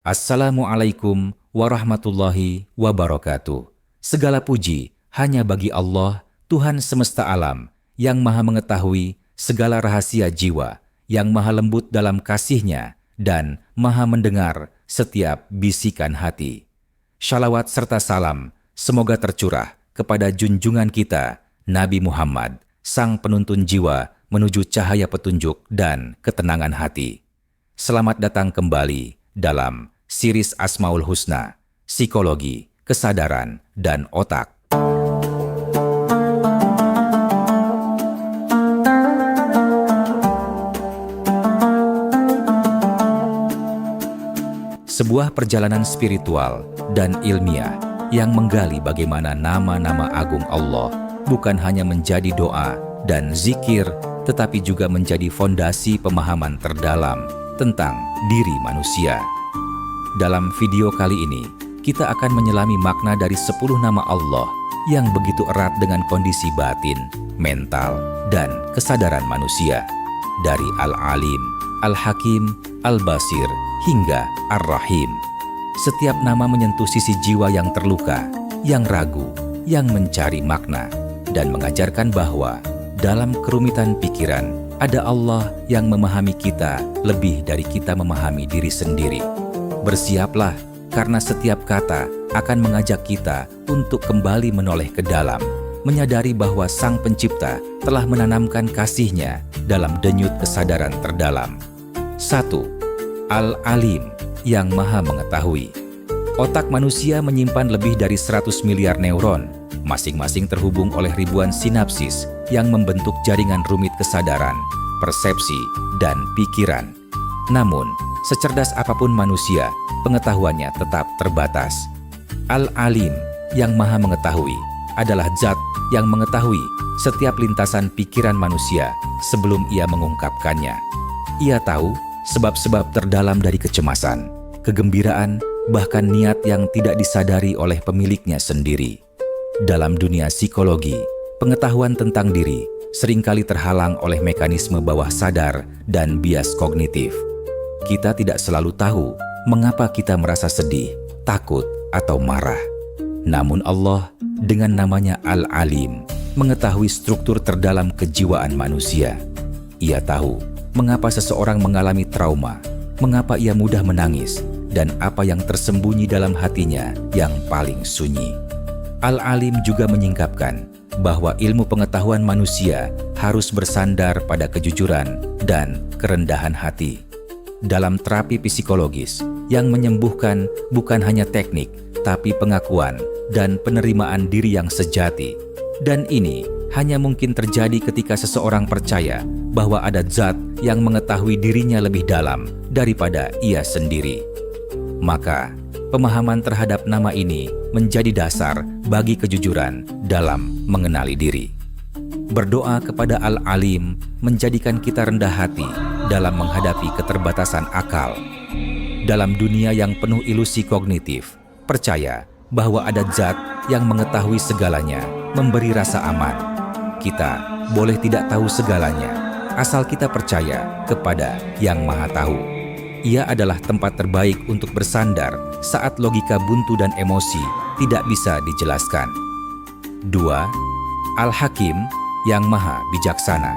Assalamualaikum warahmatullahi wabarakatuh. Segala puji hanya bagi Allah, Tuhan semesta alam, yang maha mengetahui segala rahasia jiwa, yang maha lembut dalam kasih-Nya, dan maha mendengar setiap bisikan hati. Shalawat serta salam semoga tercurah kepada junjungan kita, Nabi Muhammad, sang penuntun jiwa menuju cahaya petunjuk dan ketenangan hati. Selamat datang kembali dalam series Asmaul Husna, Psikologi, Kesadaran, dan Otak. Sebuah perjalanan spiritual dan ilmiah yang menggali bagaimana nama-nama agung Allah bukan hanya menjadi doa dan zikir, tetapi juga menjadi fondasi pemahaman terdalam tentang diri manusia. Dalam video kali ini, kita akan menyelami makna dari 10 nama Allah yang begitu erat dengan kondisi batin, mental, dan kesadaran manusia. Dari Al-Alim, Al-Hakim, Al-Basir, hingga Ar-Rahim. Setiap nama menyentuh sisi jiwa yang terluka, yang ragu, yang mencari makna, dan mengajarkan bahwa dalam kerumitan pikiran, ada Allah yang memahami kita lebih dari kita memahami diri sendiri. Bersiaplah, karena setiap kata akan mengajak kita untuk kembali menoleh ke dalam, menyadari bahwa Sang Pencipta telah menanamkan kasih-Nya dalam denyut kesadaran terdalam. 1. Al-Alim, yang maha mengetahui. Otak manusia menyimpan lebih dari 100 miliar neuron, masing-masing terhubung oleh ribuan sinapsis yang membentuk jaringan rumit kesadaran, persepsi, dan pikiran. Namun, secerdas apapun manusia, pengetahuannya tetap terbatas. Al-Alim, yang maha mengetahui, adalah zat yang mengetahui setiap lintasan pikiran manusia sebelum ia mengungkapkannya. Ia tahu sebab-sebab terdalam dari kecemasan, kegembiraan, bahkan niat yang tidak disadari oleh pemiliknya sendiri. Dalam dunia psikologi, pengetahuan tentang diri seringkali terhalang oleh mekanisme bawah sadar dan bias kognitif. Kita tidak selalu tahu mengapa kita merasa sedih, takut, atau marah. Namun Allah, dengan namanya Al-Alim, mengetahui struktur terdalam kejiwaan manusia. Ia tahu mengapa seseorang mengalami trauma, mengapa ia mudah menangis, dan apa yang tersembunyi dalam hatinya yang paling sunyi. Al-Alim juga menyingkapkan bahwa ilmu pengetahuan manusia harus bersandar pada kejujuran dan kerendahan hati. Dalam terapi psikologis, yang menyembuhkan bukan hanya teknik, tapi pengakuan dan penerimaan diri yang sejati. Dan ini hanya mungkin terjadi ketika seseorang percaya bahwa ada zat yang mengetahui dirinya lebih dalam daripada ia sendiri. Maka, pemahaman terhadap nama ini menjadi dasar bagi kejujuran dalam mengenali diri. Berdoa kepada Al-Alim menjadikan kita rendah hati dalam menghadapi keterbatasan akal. Dalam dunia yang penuh ilusi kognitif, percaya bahwa ada zat yang mengetahui segalanya, memberi rasa aman. Kita boleh tidak tahu segalanya, asal kita percaya kepada Yang Maha Tahu. Ia adalah tempat terbaik untuk bersandar saat logika buntu dan emosi tidak bisa dijelaskan. 2. Al-Hakim, yang maha bijaksana.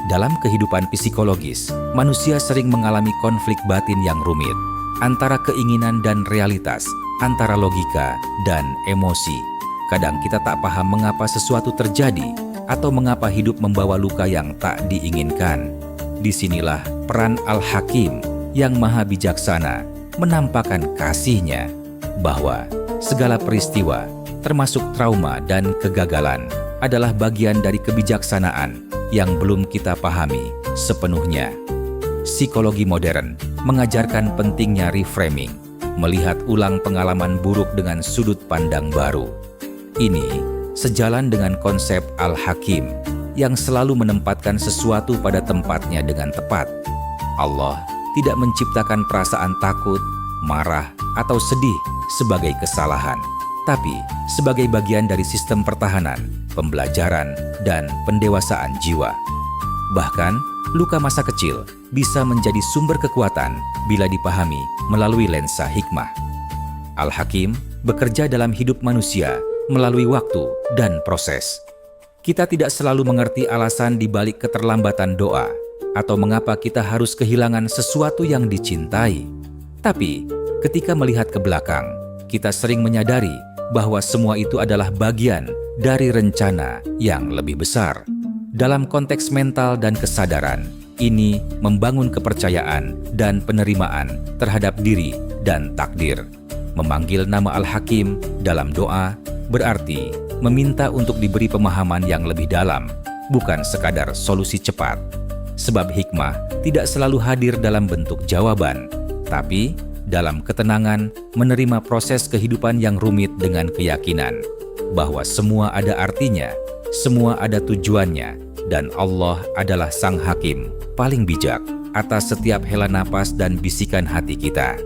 Dalam kehidupan psikologis, manusia sering mengalami konflik batin yang rumit antara keinginan dan realitas, antara logika dan emosi. Kadang kita tak paham mengapa sesuatu terjadi atau mengapa hidup membawa luka yang tak diinginkan. Disinilah peran Al-Hakim, yang maha bijaksana, menampakkan kasih-Nya bahwa segala peristiwa, termasuk trauma dan kegagalan, adalah bagian dari kebijaksanaan yang belum kita pahami sepenuhnya. Psikologi modern mengajarkan pentingnya reframing, melihat ulang pengalaman buruk dengan sudut pandang baru. Ini sejalan dengan konsep Al-Hakim yang selalu menempatkan sesuatu pada tempatnya dengan tepat. Allah tidak menciptakan perasaan takut, marah, atau sedih sebagai kesalahan, tapi sebagai bagian dari sistem pertahanan, pembelajaran, dan pendewasaan jiwa. Bahkan, luka masa kecil bisa menjadi sumber kekuatan bila dipahami melalui lensa hikmah. Al-Hakim bekerja dalam hidup manusia melalui waktu dan proses. Kita tidak selalu mengerti alasan di balik keterlambatan doa atau mengapa kita harus kehilangan sesuatu yang dicintai. Tapi, ketika melihat ke belakang, kita sering menyadari bahwa semua itu adalah bagian dari rencana yang lebih besar. Dalam konteks mental dan kesadaran, ini membangun kepercayaan dan penerimaan terhadap diri dan takdir. Memanggil nama Al-Hakim dalam doa berarti meminta untuk diberi pemahaman yang lebih dalam, bukan sekadar solusi cepat. Sebab hikmah tidak selalu hadir dalam bentuk jawaban, tapi dalam ketenangan menerima proses kehidupan yang rumit dengan keyakinan bahwa semua ada artinya, semua ada tujuannya, dan Allah adalah Sang Hakim paling bijak atas setiap hela napas dan bisikan hati kita.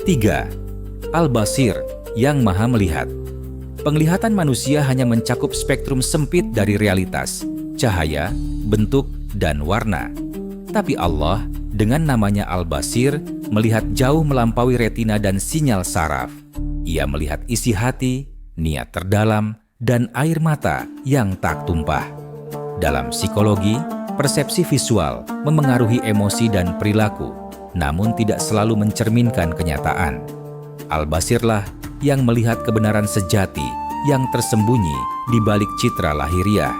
3. Al-Basir, yang Maha Melihat. Penglihatan manusia hanya mencakup spektrum sempit dari realitas, cahaya, bentuk, dan warna. Tapi Allah, dengan namanya Al-Basir, melihat jauh melampaui retina dan sinyal saraf. Ia melihat isi hati, niat terdalam, dan air mata yang tak tumpah. Dalam psikologi, persepsi visual memengaruhi emosi dan perilaku, namun tidak selalu mencerminkan kenyataan. Al-Basirlah yang melihat kebenaran sejati yang tersembunyi di balik citra lahiriah.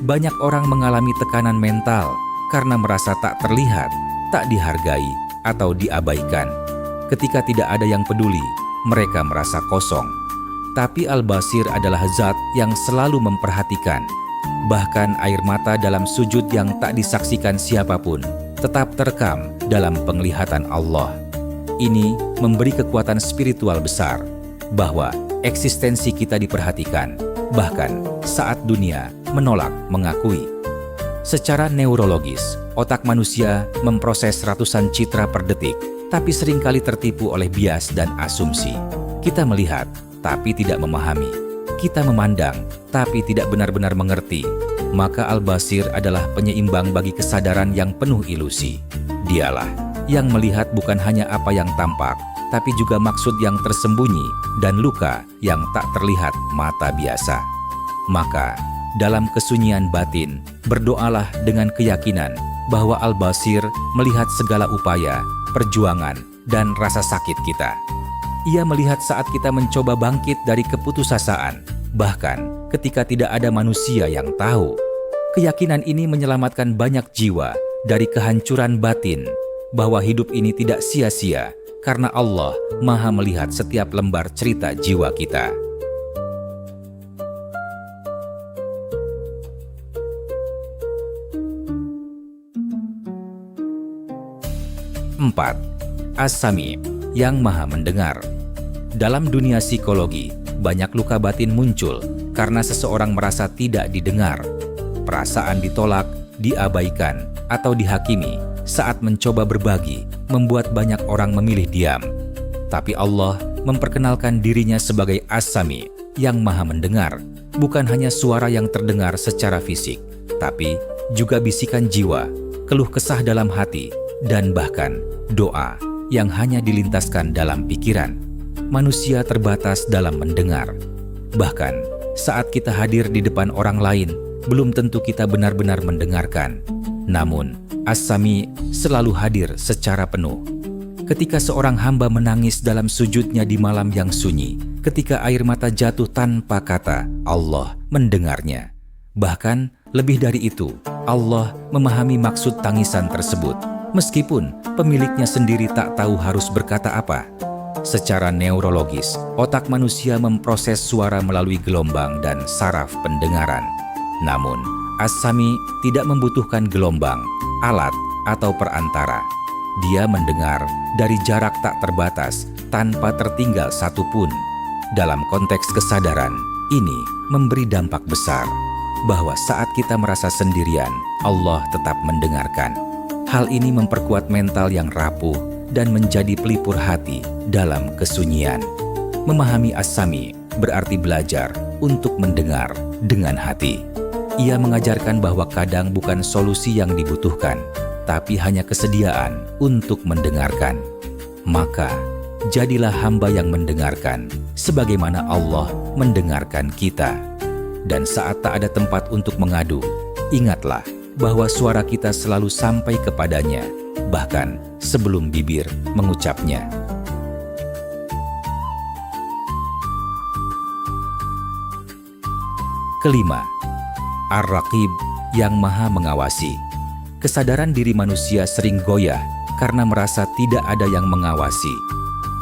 Banyak orang mengalami tekanan mental karena merasa tak terlihat, tak dihargai, atau diabaikan. Ketika tidak ada yang peduli, mereka merasa kosong. Tapi Al-Basir adalah zat yang selalu memperhatikan. Bahkan air mata dalam sujud yang tak disaksikan siapapun tetap terekam dalam penglihatan Allah. Ini memberi kekuatan spiritual besar bahwa eksistensi kita diperhatikan, bahkan saat dunia menolak mengakui. Secara neurologis, otak manusia memproses ratusan citra per detik, tapi seringkali tertipu oleh bias dan asumsi. Kita melihat, tapi tidak memahami. Kita memandang, tapi tidak benar-benar mengerti. Maka Al-Basir adalah penyeimbang bagi kesadaran yang penuh ilusi. Dialah yang melihat bukan hanya apa yang tampak, tapi juga maksud yang tersembunyi dan luka yang tak terlihat mata biasa. Maka, dalam kesunyian batin, berdoalah dengan keyakinan bahwa Al-Basir melihat segala upaya, perjuangan, dan rasa sakit kita. Ia melihat saat kita mencoba bangkit dari keputusasaan, bahkan ketika tidak ada manusia yang tahu. Keyakinan ini menyelamatkan banyak jiwa dari kehancuran batin, bahwa hidup ini tidak sia-sia karena Allah Maha melihat setiap lembar cerita jiwa kita. 4. As-Sami, yang Maha Mendengar. Dalam dunia psikologi, banyak luka batin muncul karena seseorang merasa tidak didengar. Perasaan ditolak, diabaikan, atau dihakimi saat mencoba berbagi membuat banyak orang memilih diam. Tapi Allah memperkenalkan dirinya sebagai As-Sami, yang Maha Mendengar, bukan hanya suara yang terdengar secara fisik, tapi juga bisikan jiwa, keluh kesah dalam hati, dan bahkan doa yang hanya dilintaskan dalam pikiran. Manusia terbatas dalam mendengar. Bahkan saat kita hadir di depan orang lain, belum tentu kita benar-benar mendengarkan. Namun, As-Sami selalu hadir secara penuh. Ketika seorang hamba menangis dalam sujudnya di malam yang sunyi, ketika air mata jatuh tanpa kata, Allah mendengarnya. Bahkan lebih dari itu, Allah memahami maksud tangisan tersebut, meskipun pemiliknya sendiri tak tahu harus berkata apa. Secara neurologis, otak manusia memproses suara melalui gelombang dan saraf pendengaran. Namun, As-Sami tidak membutuhkan gelombang, alat, atau perantara. Dia mendengar dari jarak tak terbatas tanpa tertinggal satupun. Dalam konteks kesadaran, ini memberi dampak besar bahwa saat kita merasa sendirian, Allah tetap mendengarkan. Hal ini memperkuat mental yang rapuh dan menjadi pelipur hati dalam kesunyian. Memahami As-Sami berarti belajar untuk mendengar dengan hati. Ia mengajarkan bahwa kadang bukan solusi yang dibutuhkan, tapi hanya kesediaan untuk mendengarkan. Maka, jadilah hamba yang mendengarkan, sebagaimana Allah mendengarkan kita. Dan saat tak ada tempat untuk mengadu, ingatlah bahwa suara kita selalu sampai kepadanya, bahkan sebelum bibir mengucapnya. Kelima, Ar-Raqib yang Maha Mengawasi. Kesadaran diri manusia sering goyah karena merasa tidak ada yang mengawasi.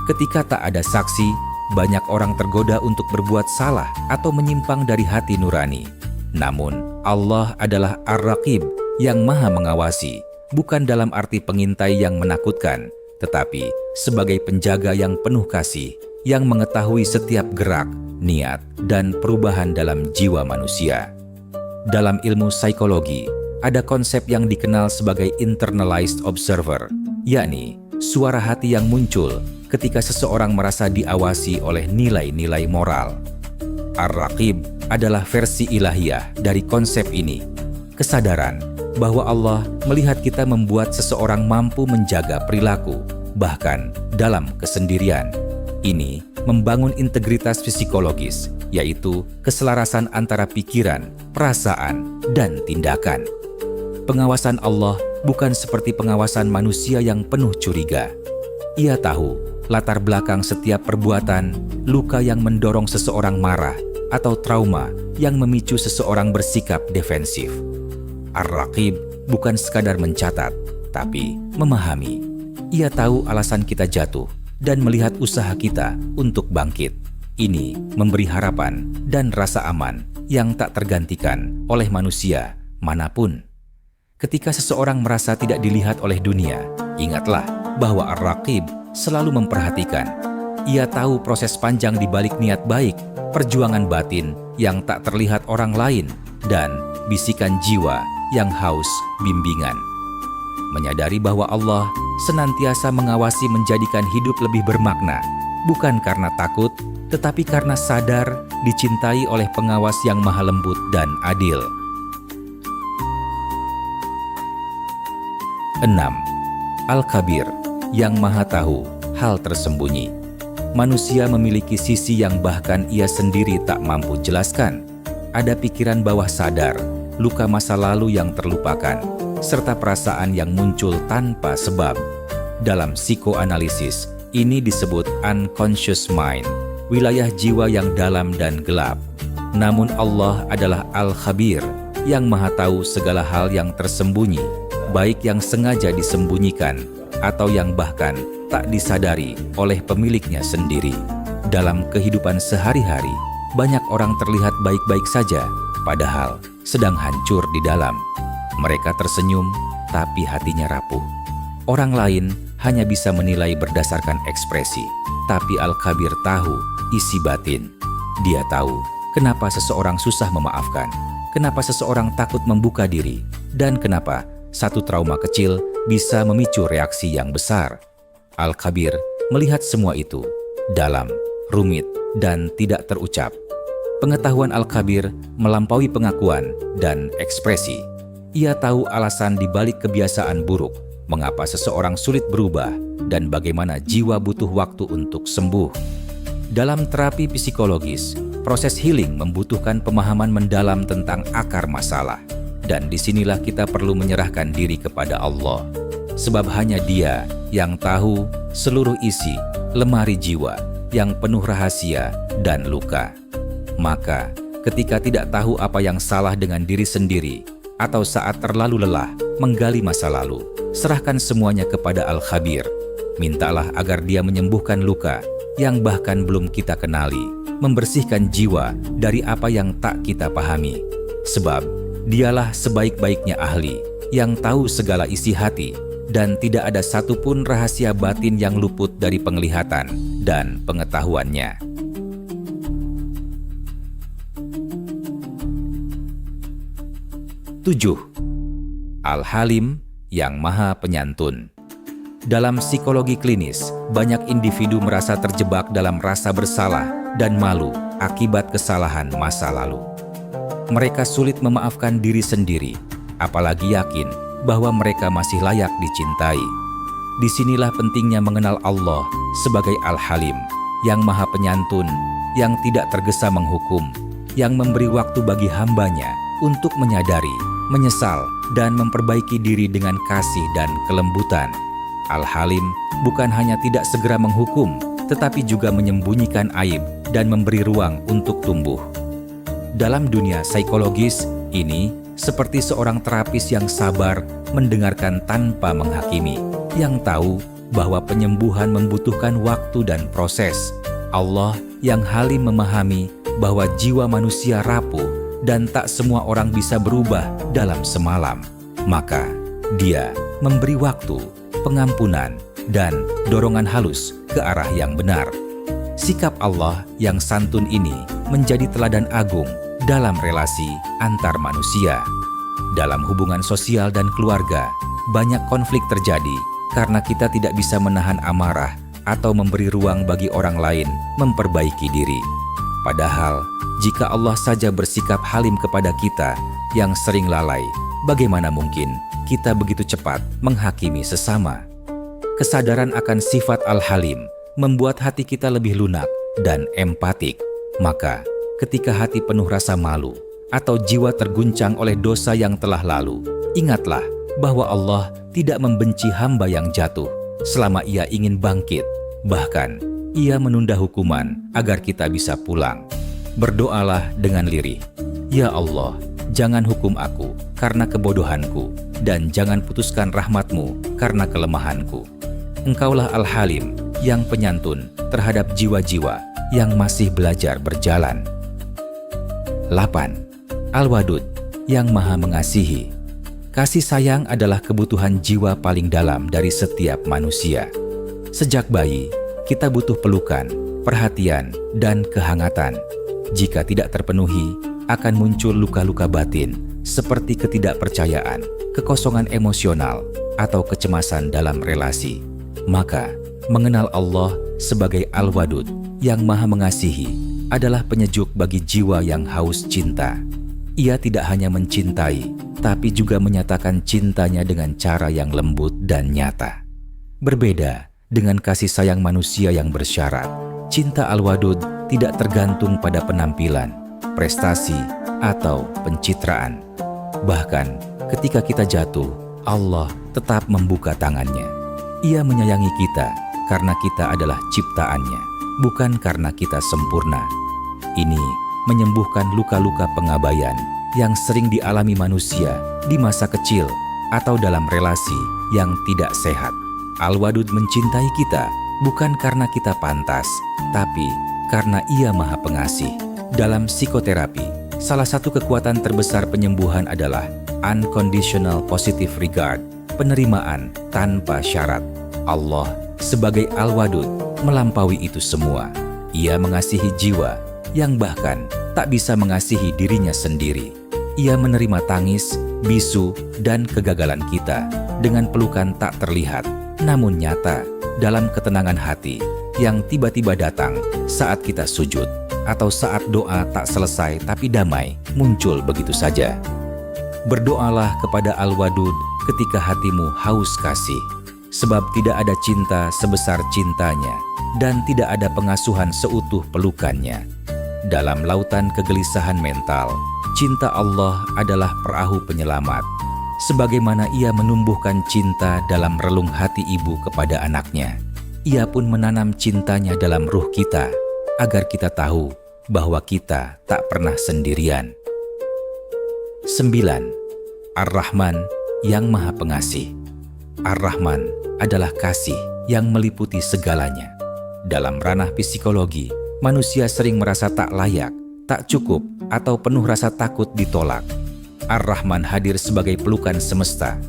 Ketika tak ada saksi, banyak orang tergoda untuk berbuat salah atau menyimpang dari hati nurani. Namun, Allah adalah Ar-Raqib yang Maha Mengawasi, bukan dalam arti pengintai yang menakutkan, tetapi sebagai penjaga yang penuh kasih, yang mengetahui setiap gerak, niat, dan perubahan dalam jiwa manusia. Dalam ilmu psikologi, ada konsep yang dikenal sebagai internalized observer, yakni suara hati yang muncul ketika seseorang merasa diawasi oleh nilai-nilai moral. Ar-Raqib adalah versi ilahiyah dari konsep ini, kesadaran bahwa Allah melihat kita membuat seseorang mampu menjaga perilaku, bahkan dalam kesendirian. Ini membangun integritas psikologis, yaitu keselarasan antara pikiran, perasaan, dan tindakan. Pengawasan Allah bukan seperti pengawasan manusia yang penuh curiga. Ia tahu latar belakang setiap perbuatan, luka yang mendorong seseorang marah, atau trauma yang memicu seseorang bersikap defensif. Ar-Raqib bukan sekadar mencatat, tapi memahami. Ia tahu alasan kita jatuh dan melihat usaha kita untuk bangkit. Ini memberi harapan dan rasa aman yang tak tergantikan oleh manusia manapun. Ketika seseorang merasa tidak dilihat oleh dunia, ingatlah bahwa Ar-Raqib selalu memperhatikan. Ia tahu proses panjang di balik niat baik, perjuangan batin yang tak terlihat orang lain, dan bisikan jiwa yang haus bimbingan. Menyadari bahwa Allah senantiasa mengawasi menjadikan hidup lebih bermakna, bukan karena takut, tetapi karena sadar dicintai oleh pengawas yang maha lembut dan adil. 6. Al-Khabir yang maha tahu hal tersembunyi. Manusia memiliki sisi yang bahkan ia sendiri tak mampu jelaskan. Ada pikiran bawah sadar, luka masa lalu yang terlupakan, serta perasaan yang muncul tanpa sebab. Dalam psikoanalisis, ini disebut unconscious mind, wilayah jiwa yang dalam dan gelap. Namun Allah adalah Al-Khabir, yang maha tahu segala hal yang tersembunyi, baik yang sengaja disembunyikan, atau yang bahkan tak disadari oleh pemiliknya sendiri. Dalam kehidupan sehari-hari, banyak orang terlihat baik-baik saja, padahal sedang hancur di dalam. Mereka tersenyum, tapi hatinya rapuh. Orang lain hanya bisa menilai berdasarkan ekspresi, tapi Al-Khabir tahu isi batin. Dia tahu kenapa seseorang susah memaafkan, kenapa seseorang takut membuka diri, dan kenapa satu trauma kecil bisa memicu reaksi yang besar. Al-Khabir melihat semua itu dalam, rumit, dan tidak terucap. Pengetahuan Al-Khabir melampaui pengakuan dan ekspresi. Ia tahu alasan di balik kebiasaan buruk, mengapa seseorang sulit berubah, dan bagaimana jiwa butuh waktu untuk sembuh. Dalam terapi psikologis, proses healing membutuhkan pemahaman mendalam tentang akar masalah. Dan disinilah kita perlu menyerahkan diri kepada Allah. Sebab hanya Dia yang tahu seluruh isi lemari jiwa yang penuh rahasia dan luka. Maka, ketika tidak tahu apa yang salah dengan diri sendiri, atau saat terlalu lelah menggali masa lalu, serahkan semuanya kepada Al-Khabir. Mintalah agar Dia menyembuhkan luka yang bahkan belum kita kenali, membersihkan jiwa dari apa yang tak kita pahami. Sebab Dialah sebaik-baiknya ahli yang tahu segala isi hati, dan tidak ada satupun rahasia batin yang luput dari penglihatan dan pengetahuannya. 7. Al-Halim yang maha penyantun. Dalam psikologi klinis, banyak individu merasa terjebak dalam rasa bersalah dan malu akibat kesalahan masa lalu. Mereka sulit memaafkan diri sendiri, apalagi yakin bahwa mereka masih layak dicintai. Disinilah pentingnya mengenal Allah sebagai Al-Halim, yang Maha Penyantun, yang tidak tergesa menghukum, yang memberi waktu bagi hambanya untuk menyadari, menyesal, dan memperbaiki diri dengan kasih dan kelembutan. Al-Halim bukan hanya tidak segera menghukum, tetapi juga menyembunyikan aib dan memberi ruang untuk tumbuh. Dalam dunia psikologis, ini seperti seorang terapis yang sabar mendengarkan tanpa menghakimi, yang tahu bahwa penyembuhan membutuhkan waktu dan proses. Allah yang halim memahami bahwa jiwa manusia rapuh dan tak semua orang bisa berubah dalam semalam. Maka Dia memberi waktu, pengampunan, dan dorongan halus ke arah yang benar. Sikap Allah yang santun ini menjadi teladan agung dalam relasi antar manusia. Dalam hubungan sosial dan keluarga, banyak konflik terjadi karena kita tidak bisa menahan amarah atau memberi ruang bagi orang lain memperbaiki diri. Padahal, jika Allah saja bersikap halim kepada kita yang sering lalai, bagaimana mungkin kita begitu cepat menghakimi sesama? Kesadaran akan sifat Al-Halim membuat hati kita lebih lunak dan empatik. Maka, ketika hati penuh rasa malu atau jiwa terguncang oleh dosa yang telah lalu, ingatlah bahwa Allah tidak membenci hamba yang jatuh selama ia ingin bangkit. Bahkan, ia menunda hukuman agar kita bisa pulang. Berdoalah dengan lirih, "Ya Allah, jangan hukum aku karena kebodohanku, dan jangan putuskan rahmat-Mu karena kelemahanku." Engkaulah Al-Halim yang penyantun terhadap jiwa-jiwa yang masih belajar berjalan. 8. Al-Wadud, yang Maha Mengasihi. Kasih sayang adalah kebutuhan jiwa paling dalam dari setiap manusia. Sejak bayi, kita butuh pelukan, perhatian, dan kehangatan. Jika tidak terpenuhi, akan muncul luka-luka batin seperti ketidakpercayaan, kekosongan emosional, atau kecemasan dalam relasi. Maka, mengenal Allah sebagai Al-Wadud yang Maha Mengasihi adalah penyejuk bagi jiwa yang haus cinta. Ia tidak hanya mencintai, tapi juga menyatakan cintanya dengan cara yang lembut dan nyata. Berbeda dengan kasih sayang manusia yang bersyarat, cinta Al-Wadud tidak tergantung pada penampilan, prestasi, atau pencitraan. Bahkan ketika kita jatuh, Allah tetap membuka tangannya. Ia menyayangi kita karena kita adalah ciptaannya, bukan karena kita sempurna. Ini menyembuhkan luka-luka pengabaian yang sering dialami manusia di masa kecil atau dalam relasi yang tidak sehat. Al-Wadud mencintai kita bukan karena kita pantas, tapi karena Ia Maha Pengasih. Dalam psikoterapi, salah satu kekuatan terbesar penyembuhan adalah unconditional positive regard, penerimaan tanpa syarat. Allah sebagai Al-Wadud melampaui itu semua. Ia mengasihi jiwa yang bahkan tak bisa mengasihi dirinya sendiri. Ia menerima tangis, bisu, dan kegagalan kita dengan pelukan tak terlihat, namun nyata dalam ketenangan hati yang tiba-tiba datang saat kita sujud atau saat doa tak selesai tapi damai muncul begitu saja. Berdoalah kepada Al-Wadud ketika hatimu haus kasih, sebab tidak ada cinta sebesar cintanya dan tidak ada pengasuhan seutuh pelukannya. Dalam lautan kegelisahan mental, cinta Allah adalah perahu penyelamat. Sebagaimana Ia menumbuhkan cinta dalam relung hati ibu kepada anaknya, Ia pun menanam cintanya dalam ruh kita, agar kita tahu bahwa kita tak pernah sendirian. 9. Ar-Rahman yang Maha Pengasih. Ar-Rahman adalah kasih yang meliputi segalanya. Dalam ranah psikologi, manusia sering merasa tak layak, tak cukup, atau penuh rasa takut ditolak. Ar-Rahman hadir sebagai pelukan semesta,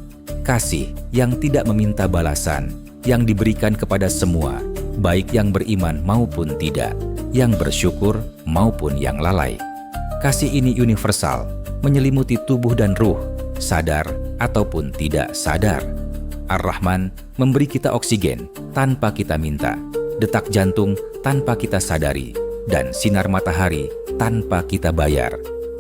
kasih yang tidak meminta balasan, yang diberikan kepada semua, baik yang beriman maupun tidak, yang bersyukur maupun yang lalai. Kasih ini universal, menyelimuti tubuh dan ruh, sadar ataupun tidak sadar. Ar-Rahman memberi kita oksigen tanpa kita minta, detak jantung tanpa kita sadari, dan sinar matahari tanpa kita bayar.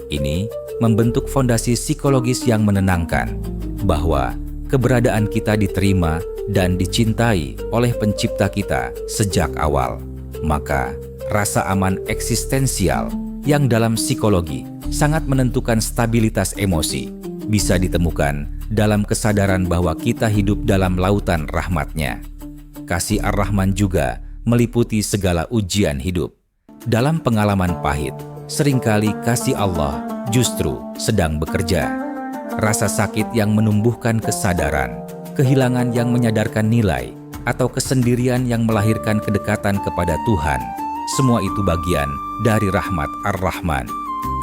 Ini membentuk fondasi psikologis yang menenangkan, bahwa keberadaan kita diterima dan dicintai oleh pencipta kita sejak awal. Maka, rasa aman eksistensial yang dalam psikologi sangat menentukan stabilitas emosi bisa ditemukan dalam kesadaran bahwa kita hidup dalam lautan rahmat-Nya. Kasih Ar-Rahman juga meliputi segala ujian hidup. Dalam pengalaman pahit, seringkali kasih Allah justru sedang bekerja. Rasa sakit yang menumbuhkan kesadaran, kehilangan yang menyadarkan nilai, atau kesendirian yang melahirkan kedekatan kepada Tuhan, semua itu bagian dari rahmat Ar-Rahman.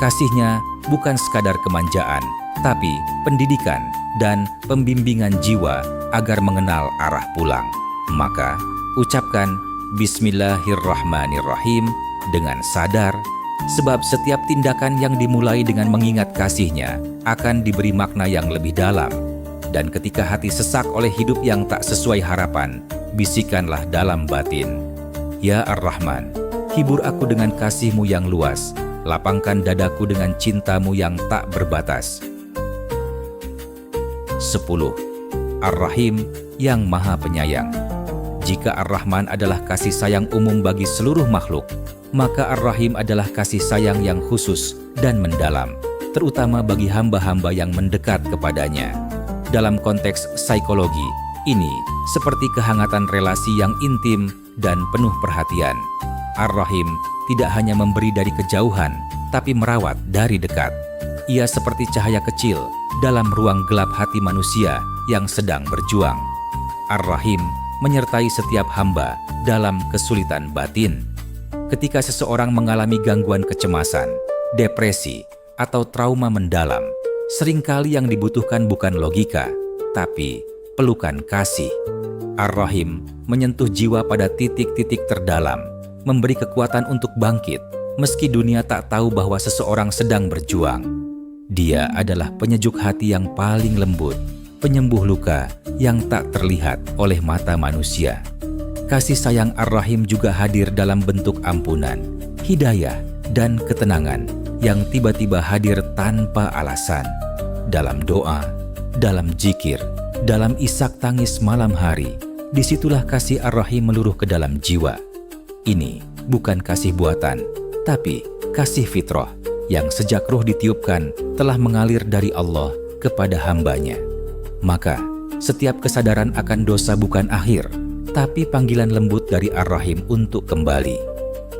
Kasih-Nya bukan sekadar kemanjaan, tapi pendidikan dan pembimbingan jiwa agar mengenal arah pulang. Maka, ucapkan Bismillahirrahmanirrahim dengan sadar, sebab setiap tindakan yang dimulai dengan mengingat kasih-Nya akan diberi makna yang lebih dalam. Dan ketika hati sesak oleh hidup yang tak sesuai harapan, bisikanlah dalam batin, Ya Ar-Rahman, hibur aku dengan kasih-Mu yang luas, lapangkan dadaku dengan cinta-Mu yang tak berbatas. 10. Ar-Rahim yang Maha Penyayang. Jika Ar-Rahman adalah kasih sayang umum bagi seluruh makhluk, maka Ar-Rahim adalah kasih sayang yang khusus dan mendalam, terutama bagi hamba-hamba yang mendekat kepadanya. Dalam konteks psikologi, ini seperti kehangatan relasi yang intim dan penuh perhatian. Ar-Rahim tidak hanya memberi dari kejauhan, tapi merawat dari dekat. Ia seperti cahaya kecil dalam ruang gelap hati manusia yang sedang berjuang. Ar-Rahim menyertai setiap hamba dalam kesulitan batin. Ketika seseorang mengalami gangguan kecemasan, depresi, atau trauma mendalam, seringkali yang dibutuhkan bukan logika, tapi pelukan kasih. Ar-Rahim menyentuh jiwa pada titik-titik terdalam, memberi kekuatan untuk bangkit, meski dunia tak tahu bahwa seseorang sedang berjuang. Dia adalah penyejuk hati yang paling lembut, penyembuh luka yang tak terlihat oleh mata manusia. Kasih sayang Ar-Rahim juga hadir dalam bentuk ampunan, hidayah, dan ketenangan yang tiba-tiba hadir tanpa alasan. Dalam doa, dalam zikir, dalam isak tangis malam hari, disitulah kasih Ar-Rahim meluruh ke dalam jiwa. Ini bukan kasih buatan, tapi kasih fitrah yang sejak ruh ditiupkan telah mengalir dari Allah kepada hambanya. Maka, setiap kesadaran akan dosa bukan akhir, tapi panggilan lembut dari Ar-Rahim untuk kembali.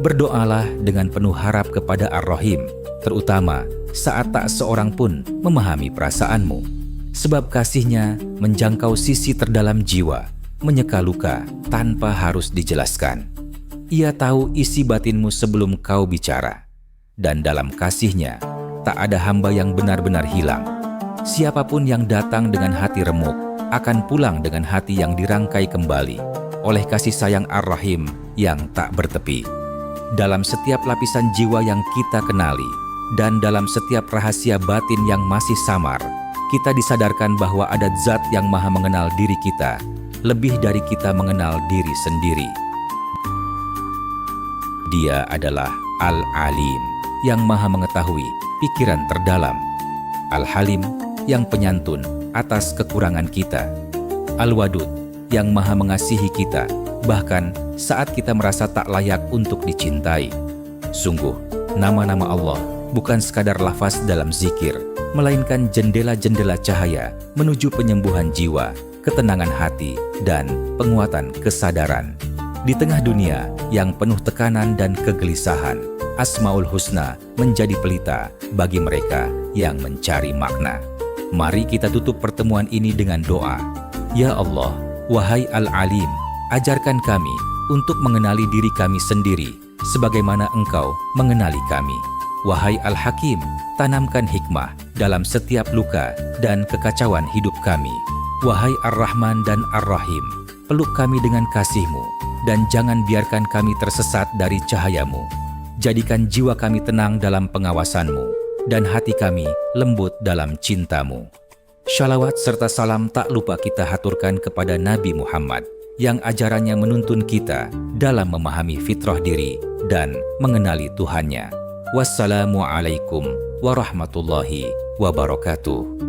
Berdoalah dengan penuh harap kepada Ar-Rahim, terutama saat tak seorang pun memahami perasaanmu. Sebab kasih-Nya menjangkau sisi terdalam jiwa, menyeka luka tanpa harus dijelaskan. Ia tahu isi batinmu sebelum kau bicara. Dan dalam kasih-Nya, tak ada hamba yang benar-benar hilang. Siapapun yang datang dengan hati remuk, akan pulang dengan hati yang dirangkai kembali oleh kasih sayang Ar-Rahim yang tak bertepi. Dalam setiap lapisan jiwa yang kita kenali, dan dalam setiap rahasia batin yang masih samar, kita disadarkan bahwa ada zat yang maha mengenal diri kita, lebih dari kita mengenal diri sendiri. Dia adalah Al-Alim, yang maha mengetahui pikiran terdalam. Al-Halim, yang penyantun atas kekurangan kita. Al-Wadud, yang maha mengasihi kita, bahkan saat kita merasa tak layak untuk dicintai. Sungguh, nama-nama Allah bukan sekadar lafaz dalam zikir, melainkan jendela-jendela cahaya menuju penyembuhan jiwa, ketenangan hati, dan penguatan kesadaran. Di tengah dunia yang penuh tekanan dan kegelisahan, Asmaul Husna menjadi pelita bagi mereka yang mencari makna. Mari kita tutup pertemuan ini dengan doa. Ya Allah, wahai Al-Alim, ajarkan kami untuk mengenali diri kami sendiri sebagaimana Engkau mengenali kami. Wahai Al-Hakim, tanamkan hikmah dalam setiap luka dan kekacauan hidup kami. Wahai Ar-Rahman dan Ar-Rahim, peluk kami dengan kasih-Mu dan jangan biarkan kami tersesat dari cahaya-Mu. Jadikan jiwa kami tenang dalam pengawasan-Mu dan hati kami lembut dalam cinta-Mu. Shalawat serta salam tak lupa kita haturkan kepada Nabi Muhammad yang ajarannya menuntun kita dalam memahami fitrah diri dan mengenali Tuhannya. Wassalamualaikum warahmatullahi wabarakatuh.